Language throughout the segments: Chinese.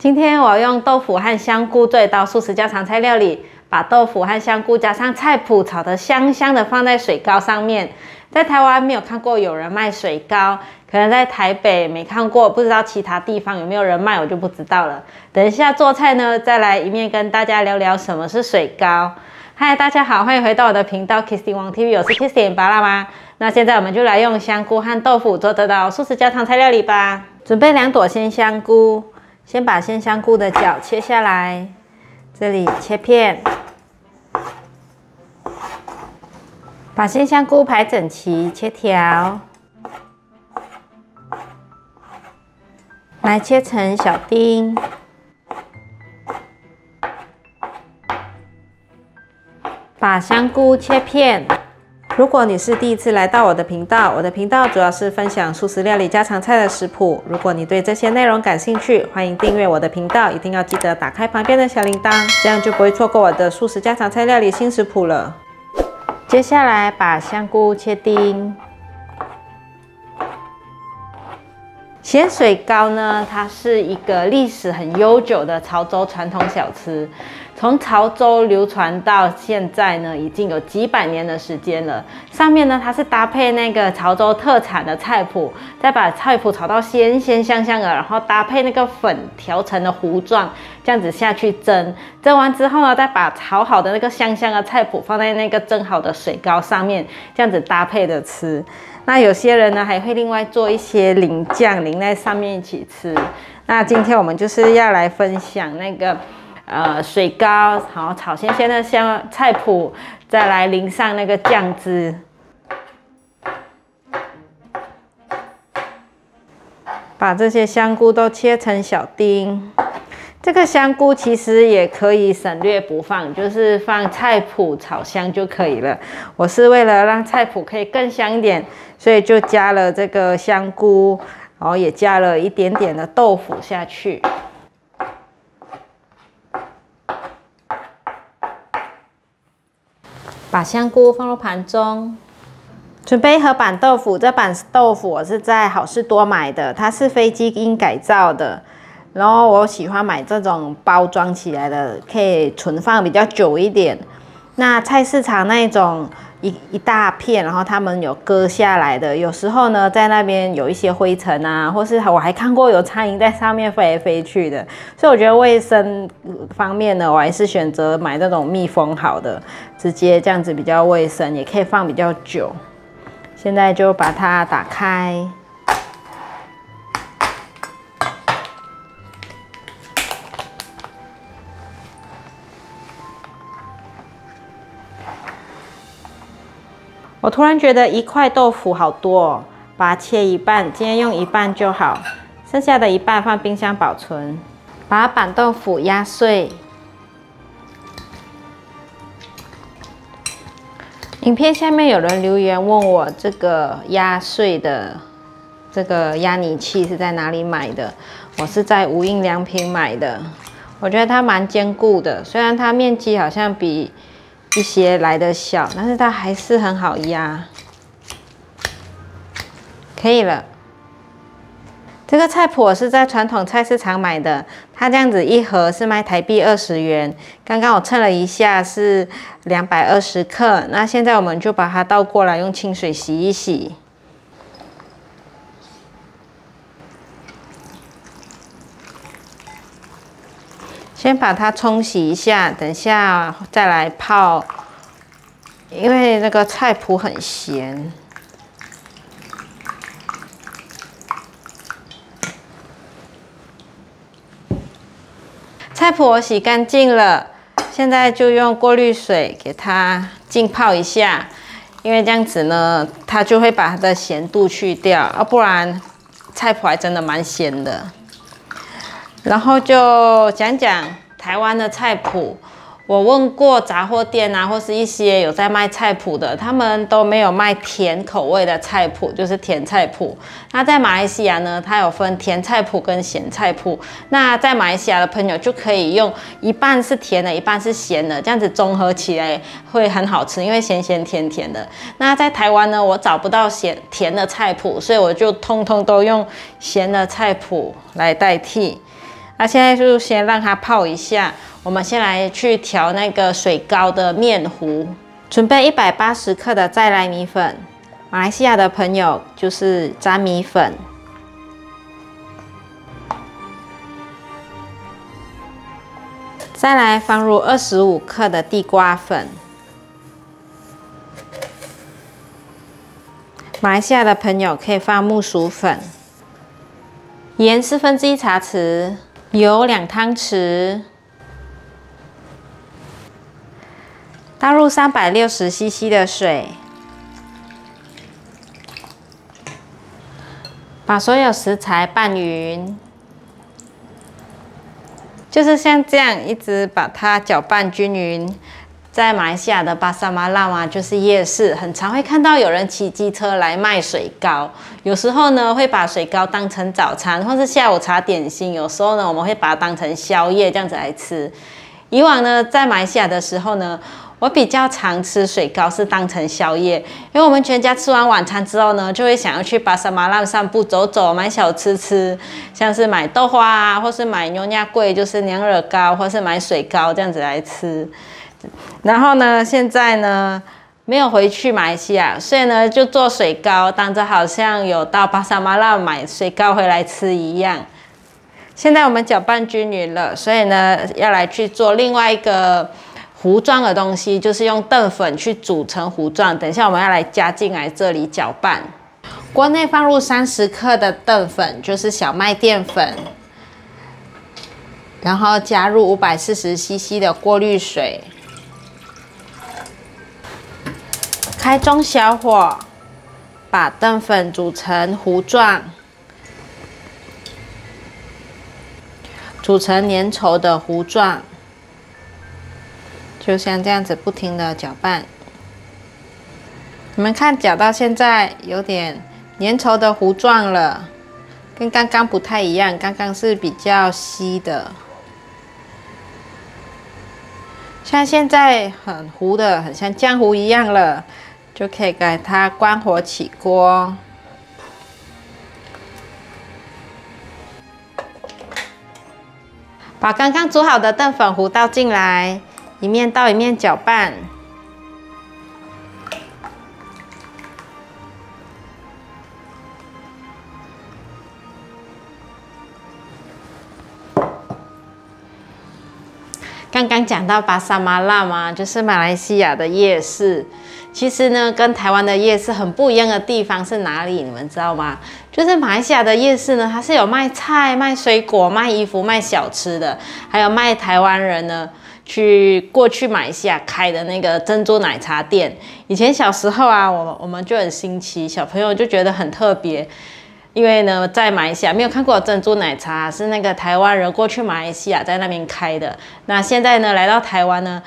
今天我用豆腐和香菇做一道素食家常菜料理，把豆腐和香菇加上菜脯炒得香香的，放在水糕上面。在台湾没有看过有人卖水糕，可能在台北没看过，不知道其他地方有没有人卖，我就不知道了。等一下做菜呢，再来一面跟大家聊聊什么是水糕。嗨，大家好，欢迎回到我的频道 Kissy Wang TV， 我是 Kissy 巴拉妈。那现在我们就来用香菇和豆腐做这道素食家常菜料理吧。准备2朵鲜香菇。先把鲜香菇的角切下来，这里切片，把鲜香菇排整齐，切条，来切成小丁，把香菇切片。如果你是第一次来到我的频道，我的频道主要是分享素食料理家常菜的食谱。如果你对这些内容感兴趣，欢迎订阅我的频道，一定要记得打开旁边的小铃铛，这样就不会错过我的素食家常菜料理新食谱了。接下来把香菇切丁。咸水糕呢，它是一个历史很悠久的潮州传统小吃，从潮州流传到现在呢，已经有几百年的时间了。上面呢，它是搭配那个潮州特产的菜脯，再把菜脯炒到鲜鲜香香的，然后搭配那个粉调成的糊状，这样子下去蒸。蒸完之后呢，再把炒好的那个香香的菜脯放在那个蒸好的水糕上面，这样子搭配着吃。那有些人呢，还会另外做一些淋酱淋在上面一起吃。那今天我们就是要来分享那个水糕，好炒鲜鲜的香菜脯，再来淋上那个酱汁。把这些香菇都切成小丁。这个香菇其实也可以省略不放，就是放菜脯炒香就可以了。我是为了让菜脯可以更香一点，所以就加了这个香菇，然后也加了一点点的豆腐下去。把香菇放入盘中，准备一盒板豆腐。这板豆腐我是在好事多买的，它是非基因改造的。然后我喜欢买这种包装起来的，可以存放比较久一点。那菜市场那种一大片，然后他们有割下来的，有时候呢在那边有一些灰尘啊，或是我还看过有苍蝇在上面飞来飞去的，所以我觉得卫生方面呢，我还是选择买那种密封好的，直接这样子比较卫生，也可以放比较久。现在就把它打开。我突然觉得1块豆腐好多哦，把它切一半，今天用一半就好，剩下的一半放冰箱保存。把板豆腐压碎。影片下面有人留言问我这个压碎的这个压泥器是在哪里买的？我是在无印良品买的，我觉得它蛮坚固的，虽然它面积好像比一些来的小，但是它还是很好压。可以了。这个菜脯我是在传统菜市场买的，它这样子一盒是卖台币20元。刚刚我称了一下是220克，那现在我们就把它倒过来，用清水洗一洗。先把它冲洗一下，等下再来泡，因为那个菜脯很咸。菜脯我洗干净了，现在就用过滤水给它浸泡一下，因为这样子呢，它就会把它的咸度去掉，要不然菜脯还真的蛮咸的。然后就讲讲台湾的菜脯。我问过杂货店啊，或是一些有在卖菜脯的，他们都没有卖甜口味的菜脯，就是甜菜脯。那在马来西亚呢，它有分甜菜脯跟咸菜脯。那在马来西亚的朋友就可以用一半是甜的，一半是咸的，这样子综合起来会很好吃，因为咸咸甜甜的。那在台湾呢，我找不到甜的菜脯，所以我就通通都用咸的菜脯来代替。那现在就先让它泡一下。我们先来去调那个水糕的面糊，准备180克的再来米粉。马来西亚的朋友就是粘米粉。再来放入25克的地瓜粉。马来西亚的朋友可以放木薯粉。盐1/4茶匙，油2汤匙。倒入360 cc 的水，把所有食材拌匀，就是像这样一直把它搅拌均匀。在马来西亚的巴沙马拉嘛，就是夜市，很常会看到有人骑机车来卖水糕。有时候呢，会把水糕当成早餐或是下午茶点心。有时候呢，我们会把它当成宵夜这样子来吃。以往呢，在马来西亚的时候呢，我比较常吃水糕是当成宵夜，因为我们全家吃完晚餐之后呢，就会想要去巴沙马拉散步走走，买小吃吃，像是买豆花啊，或是买牛亚桂，就是娘惹糕，或是买水糕这样子来吃。然后呢，现在呢没有回去马来西亚，所以呢就做水糕，当着好像有到巴沙马拉买水糕回来吃一样。现在我们搅拌均匀了，所以呢要来去做另外一个糊状的东西，就是用淀粉去煮成糊状。等一下我们要来加进来这里搅拌。锅内放入30克的淀粉，就是小麦淀粉，然后加入540 cc 的过滤水，开中小火，把淀粉煮成糊状，煮成粘稠的糊状。就像这样子不停的搅拌，你们看搅到现在有点粘稠的糊状了，跟刚刚不太一样，刚刚是比较稀的，像现在很糊的，很像浆糊一样了，就可以给它关火起锅。把刚刚煮好的淀粉糊倒进来。一面倒一面搅拌，刚刚讲到巴沙马拉嘛，就是马来西亚的夜市。其实呢，跟台湾的夜市很不一样的地方是哪里？你们知道吗？就是马来西亚的夜市呢，它是有卖菜、卖水果、卖衣服、卖小吃的，还有卖台湾人呢。过去马来西亚开的那个珍珠奶茶店，以前小时候啊，我们就很新奇，小朋友就觉得很特别，因为呢，在马来西亚没有看过珍珠奶茶，是那个台湾人过去马来西亚在那边开的。那现在呢，来到台湾呢，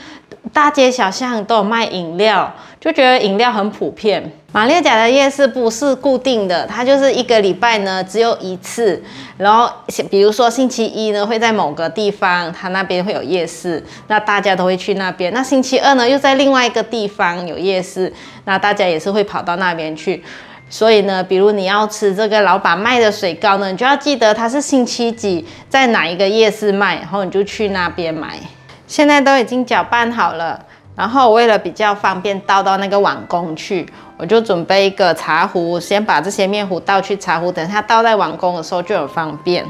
大街小巷都有卖饮料，就觉得饮料很普遍。马六甲的夜市不是固定的，它就是一个礼拜呢只有一次。然后比如说星期一呢会在某个地方，它那边会有夜市，那大家都会去那边。那星期二呢又在另外一个地方有夜市，那大家也是会跑到那边去。所以呢，比如你要吃这个老板卖的水糕呢，你就要记得它是星期几在哪一个夜市卖，然后你就去那边买。现在都已经搅拌好了。然后为了比较方便倒到那个碗公去，我就准备一个茶壶，先把这些面糊倒去茶壶，等它倒在碗公的时候就很方便。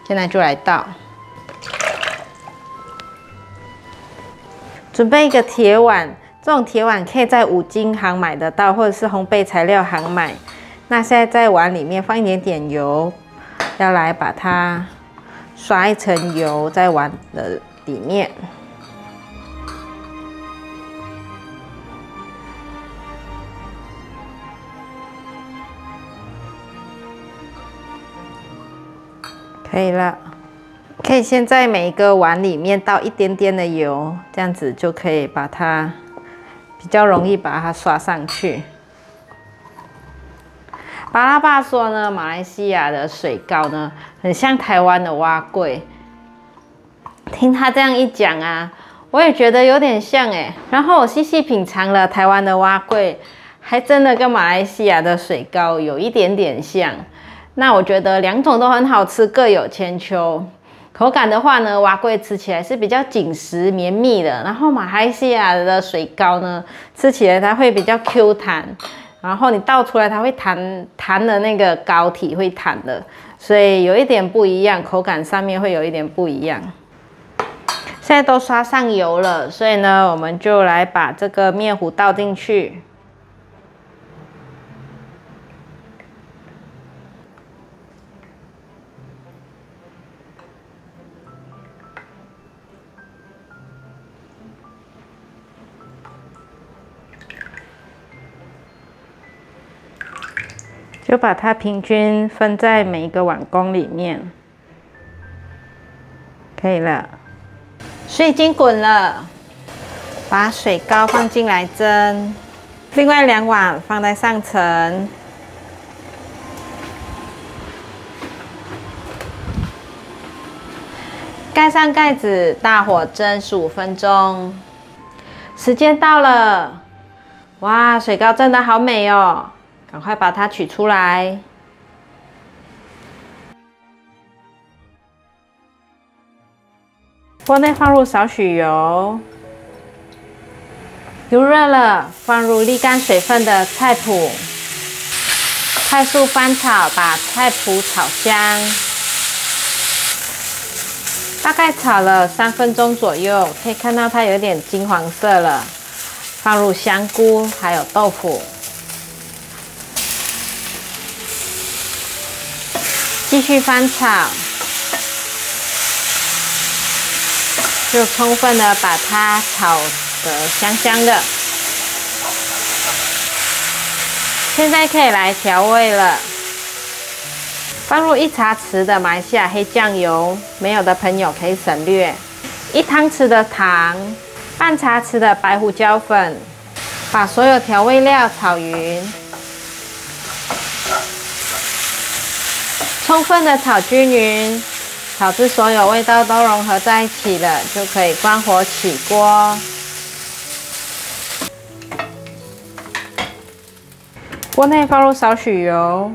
现在就来倒，准备一个铁碗，这种铁碗可以在五金行买得到，或者是烘焙材料行买。那现在在碗里面放一点点油，要来把它刷一层油在碗的里面。可以了，可以先在每一个碗里面倒一点点的油，这样子就可以把它比较容易把它刷上去。巴拉爸说呢，马来西亚的水糕呢，很像台湾的碗粿。听他这样一讲啊，我也觉得有点像哎。然后我细细品尝了台湾的碗粿，还真的跟马来西亚的水糕有一点点像。那我觉得两种都很好吃，各有千秋。口感的话呢，蛙粿吃起来是比较紧实绵密的，然后马来西亚的水糕呢，吃起来它会比较 Q 弹，然后你倒出来它会弹的那个膏体会弹的，所以有一点不一样，口感上面会有一点不一样。现在都刷上油了，所以呢，我们就来把这个面糊倒进去。就把它平均分在每一个碗公里面，可以了。水已经滚了，把水糕放进来蒸。另外2碗放在上层，盖上盖子，大火蒸15分钟。时间到了，哇，水糕蒸得好美哦！赶快把它取出来。锅内放入少许油，油热了，放入沥干水分的菜脯，快速翻炒，把菜脯炒香。大概炒了3分钟左右，可以看到它有点金黄色了。放入香菇还有豆腐。继续翻炒，就充分的把它炒得香香的。现在可以来调味了，放入1茶匙的马来西亚黑酱油，没有的朋友可以省略。1汤匙的糖，半茶匙的白胡椒粉，把所有调味料炒匀。充分的炒均匀，炒至所有味道都融合在一起了，就可以关火起锅。锅内放入少许油，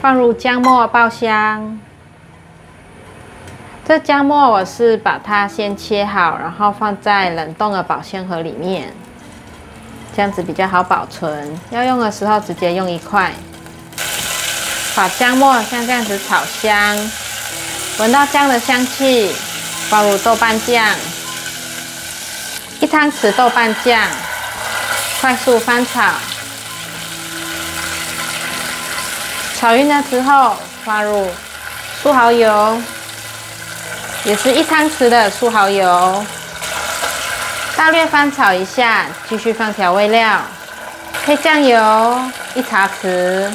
放入姜末爆香。这姜末我是把它先切好，然后放在冷冻的保鲜盒里面，这样子比较好保存。要用的时候直接用1块。把姜末像这样子炒香，闻到姜的香气，放入豆瓣酱，1汤匙豆瓣酱，快速翻炒。炒匀了之后，放入素蚝油，也是1汤匙的素蚝油，大略翻炒一下，继续放调味料，黑酱油1茶匙。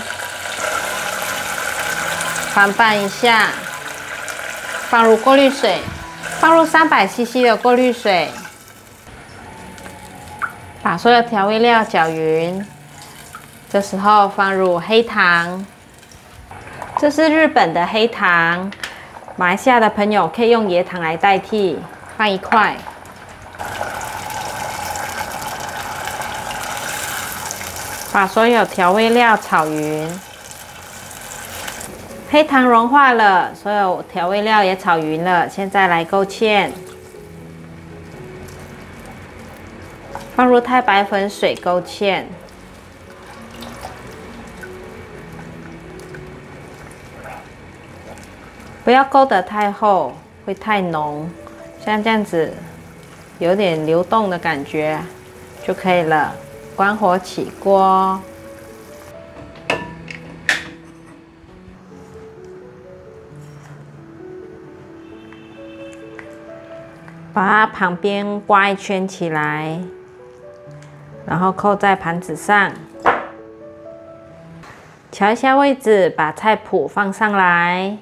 翻拌一下，放入过滤水，放入300cc 的过滤水，把所有调味料搅匀。这时候放入黑糖，这是日本的黑糖，马来西亚的朋友可以用椰糖来代替，放1块。把所有调味料炒匀。黑糖融化了，所有调味料也炒匀了，现在来勾芡，放入太白粉水勾芡，不要勾得太厚，会太浓，像这样子有点流动的感觉就可以了。关火起锅。把它旁边刮1圈起来，然后扣在盘子上，调一下位置，把菜脯放上来。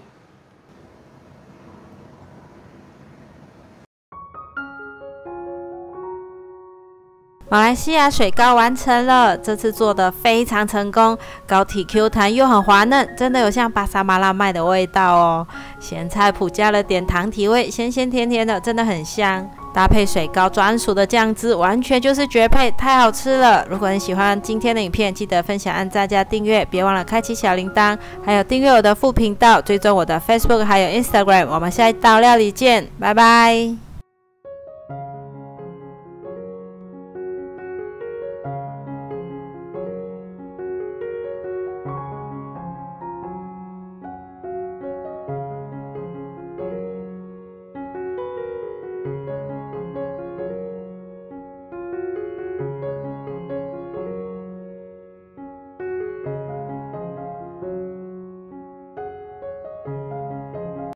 马来西亚水糕完成了，这次做的非常成功，糕体 Q 弹又很滑嫩，真的有像巴沙马拉麦的味道哦。咸菜脯加了点糖提味，咸咸甜甜的，真的很香。搭配水糕专属的酱汁，完全就是绝配，太好吃了！如果你喜欢今天的影片，记得分享、按赞加订阅，别忘了开启小铃铛，还有订阅我的副频道，追踪我的 Facebook 还有 Instagram。我们下一道料理见，拜拜。